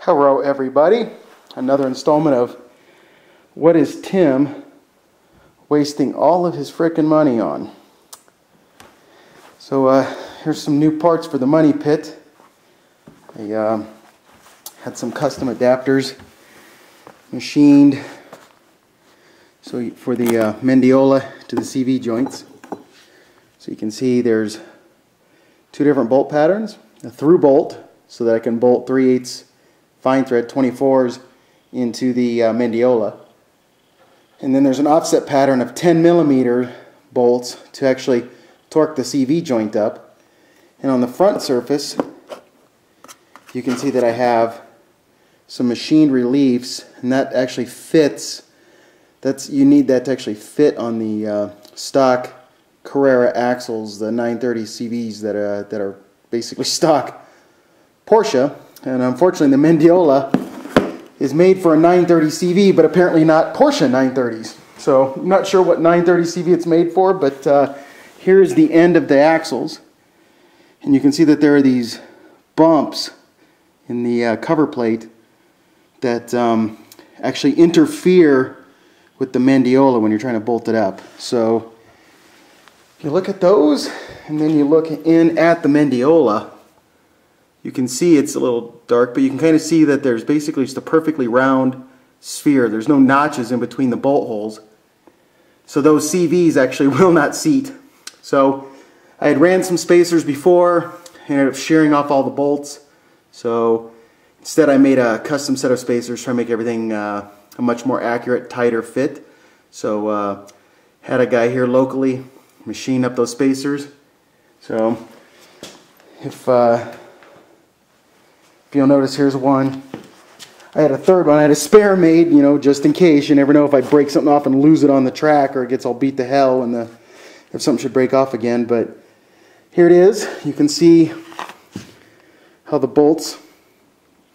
Hello everybody, another installment of What is Tim Wasting All of His Frickin' Money On? So here's some new parts for the money pit. I had some custom adapters machined so for the Mendiola to the CV joints. So you can see there's two different bolt patterns, a through bolt so that I can bolt 3/8 fine thread 24s into the Mendiola, and then there's an offset pattern of 10mm bolts to actually torque the CV joint up. And on the front surface you can see that I have some machined reliefs, and that actually fits. You need that to actually fit on the stock Carrera axles, the 930 CVs that are basically stock Porsche. And unfortunately the Mendiola is made for a 930 CV, but apparently not Porsche 930s. So I'm not sure what 930 CV it's made for, but here's the end of the axles. And you can see that there are these bumps in the cover plate that actually interfere with the Mendiola when you're trying to bolt it up. So if you look at those and then you look in at the Mendiola, you can see it's a little dark, but you can kind of see that there's basically just a perfectly round sphere. There's no notches in between the bolt holes. So those CVs actually will not seat. So I had ran some spacers before, ended up shearing off all the bolts. So instead I made a custom set of spacers, trying to make everything a much more accurate, tighter fit. So had a guy here locally machine up those spacers. So if you'll notice, here's one. I had a third one. I had a spare made, you know, just in case. You never know if I break something off and lose it on the track, or it gets all beat to hell and if something should break off again. But here it is. You can see how the bolts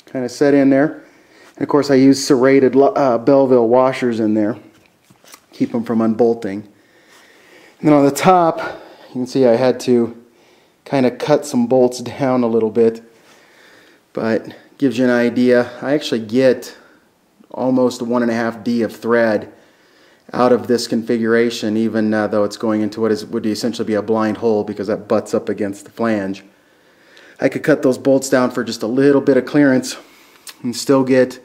kind of set in there. And of course I used serrated Belleville washers in there, keep them from unbolting. And then on the top, you can see I had to kind of cut some bolts down a little bit. But gives you an idea. I actually get almost 1.5D of thread out of this configuration, even though it's going into what would essentially be a blind hole, because that butts up against the flange. I could cut those bolts down for just a little bit of clearance and still get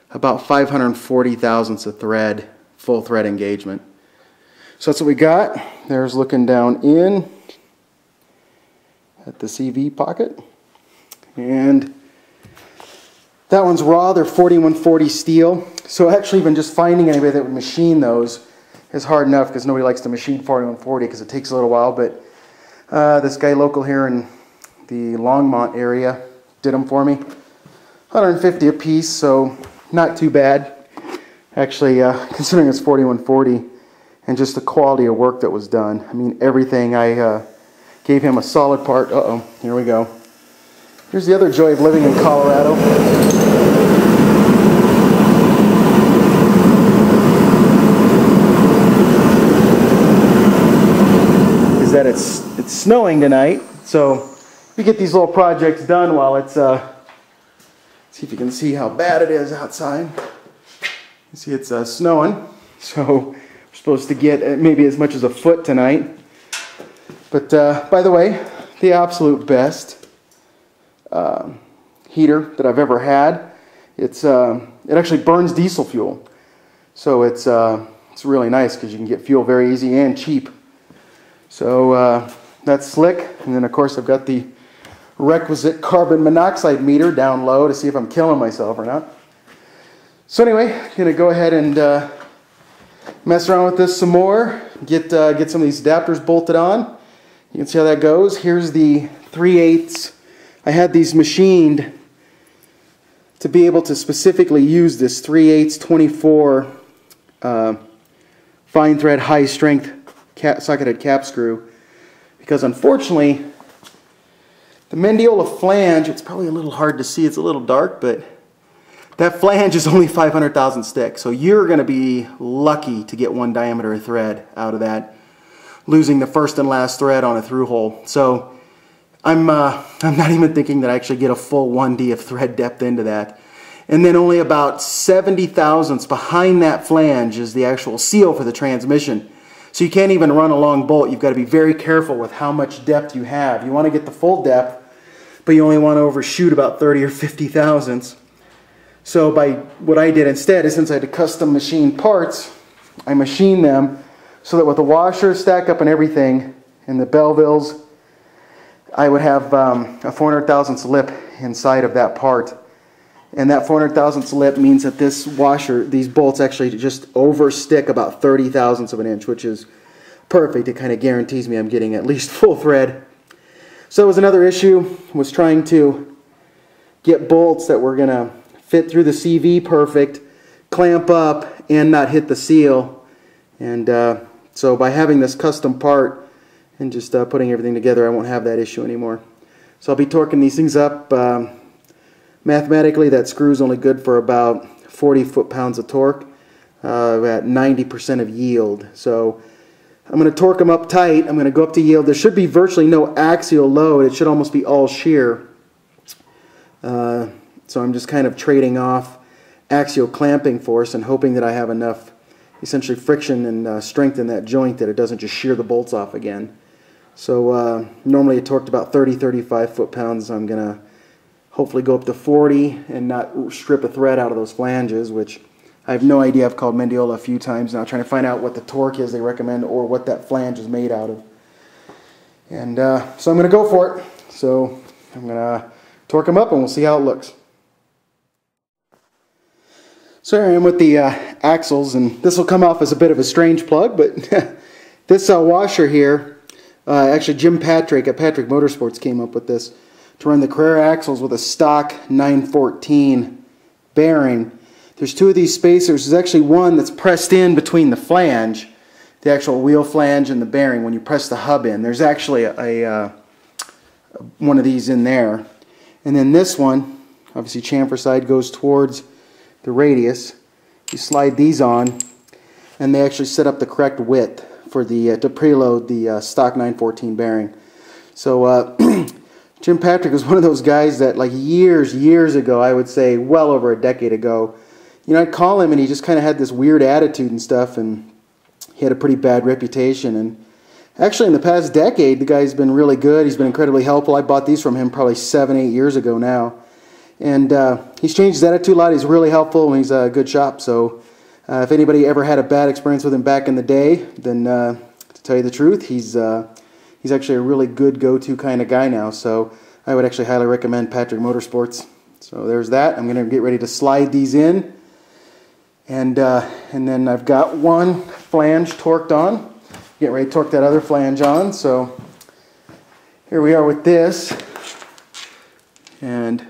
about 540 thousandths of thread, full thread engagement. So that's what we got. There's looking down in at the CV pocket. And that one's raw. They're 4140 steel. So actually even just finding anybody that would machine those is hard enough, because nobody likes to machine 4140 because it takes a little while. But this guy local here in the Longmont area did them for me. 150 a piece, so not too bad. Actually, considering it's 4140 and just the quality of work that was done. I mean, everything. I gave him a solid part. Uh-oh, here we go. Here's the other joy of living in Colorado. Is that it's snowing tonight, so we get these little projects done while it's see if you can see how bad it is outside. You see it's snowing, so we're supposed to get maybe as much as a foot tonight. But by the way, the absolute best heater that I've ever had. It actually burns diesel fuel, so it's really nice because you can get fuel very easy and cheap. So that's slick. And then of course I've got the requisite carbon monoxide meter down low to see if I'm killing myself or not. So anyway, I'm gonna go ahead and mess around with this some more. Get some of these adapters bolted on. You can see how that goes. Here's the 3/8. I had these machined to be able to specifically use this 3/8 24 fine thread high strength socketed cap screw, because unfortunately the Mendiola flange, it's probably a little hard to see, it's a little dark, but that flange is only 500 thousandths thick, so you're going to be lucky to get one diameter of thread out of that, losing the first and last thread on a through hole. So I'm not even thinking that I actually get a full 1D of thread depth into that. And then only about 70 thousandths behind that flange is the actual seal for the transmission. So you can't even run a long bolt. You've got to be very careful with how much depth you have. You want to get the full depth, but you only want to overshoot about 30 or 50 thousandths. So by what I did instead is, since I had to custom machine parts, I machined them so that with the washers stack up and everything, and the Belvilles, I would have a 400 thousandths lip inside of that part. And that 400 thousandths lip means that this washer, these bolts actually just overstick about 30 thousandths of an inch, which is perfect. It kind of guarantees me I'm getting at least full thread. So that was another issue, was trying to get bolts that were going to fit through the CV perfect, clamp up, and not hit the seal. And so by having this custom part and just putting everything together, I won't have that issue anymore. So I'll be torquing these things up. Mathematically, that screw is only good for about 40 foot-pounds of torque at 90% of yield. So I'm going to torque them up tight. I'm going to go up to yield. There should be virtually no axial load. It should almost be all shear. So I'm just kind of trading off axial clamping force and hoping that I have enough essentially friction and strength in that joint that it doesn't just shear the bolts off again. So normally it torqued about 30-35 foot-pounds. I'm going to hopefully go up to 40 and not strip a thread out of those flanges, which I have no idea. I've called Mendiola a few times now trying to find out what the torque is they recommend or what that flange is made out of. And so I'm going to go for it. So I'm going to torque them up and we'll see how it looks. So here I am with the axles, and this will come off as a bit of a strange plug, but this washer here, actually Jim Patrick at Patrick Motorsports came up with this to run the Carrera axles with a stock 914 bearing. There's two of these spacers. There's actually one that's pressed in between the flange, the actual wheel flange, and the bearing. When you press the hub in, there's actually one of these in there. And then this one, obviously chamfer side goes towards the radius. You slide these on, and they actually set up the correct width for the to preload the stock 914 bearing. So Jim Patrick was one of those guys that, like, years ago, I would say well over a decade ago, you know, I'd call him and he just kind of had this weird attitude and stuff, and he had a pretty bad reputation. And actually in the past decade, the guy's been really good. He's been incredibly helpful. I bought these from him probably 7-8 years ago now. And he's changed his attitude a lot. He's really helpful and he's a good shop. So if anybody ever had a bad experience with him back in the day, then to tell you the truth, he's actually a really good go-to kind of guy now. So I would actually highly recommend Patrick Motorsports. So there's that. I'm going to get ready to slide these in. And then I've got one flange torqued on. Get ready to torque that other flange on. So here we are with this. And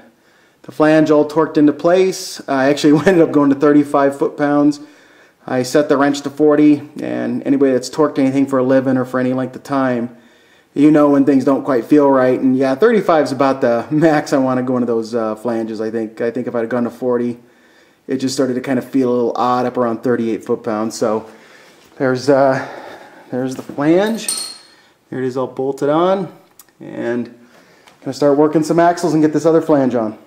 the flange all torqued into place. I actually ended up going to 35 foot-pounds. I set the wrench to 40, and anybody that's torqued anything for a living or for any length of time, you know when things don't quite feel right. And yeah, 35 is about the max I want to go into those flanges, I think. I think if I'd have gone to 40, it just started to kind of feel a little odd up around 38 foot-pounds. So there's the flange. There it is, all bolted on. And I'm going to start working some axles and get this other flange on.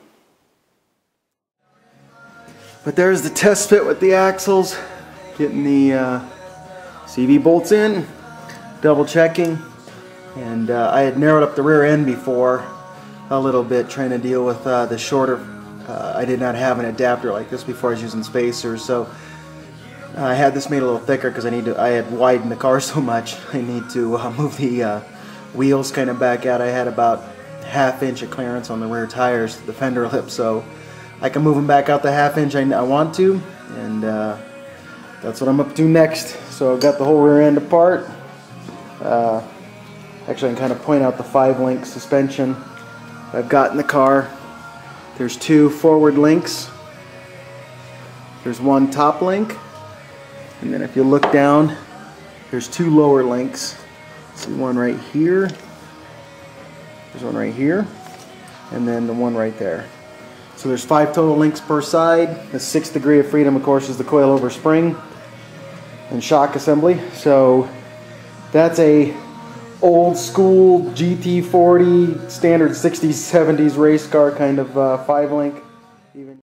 But there's the test fit with the axles. Getting the CV bolts in, double checking. And I had narrowed up the rear end before a little bit, trying to deal with the shorter. I did not have an adapter like this before. I was using spacers, so I had this made a little thicker because I had widened the car so much. I need to move the wheels kind of back out. I had about ½ inch of clearance on the rear tires, the fender lip, so I can move them back out the ½ inch I want to, and that's what I'm up to next. So I've got the whole rear end apart. Actually, I can kind of point out the 5-link suspension I've got in the car. There's 2 forward links. There's 1 top link. And then if you look down, there's 2 lower links. See one right here. There's one right here. And then the one right there. So there's 5 total links per side. The 6th degree of freedom, of course, is the coilover spring and shock assembly. So that's a old school GT40 standard 60s 70s race car kind of 5-link.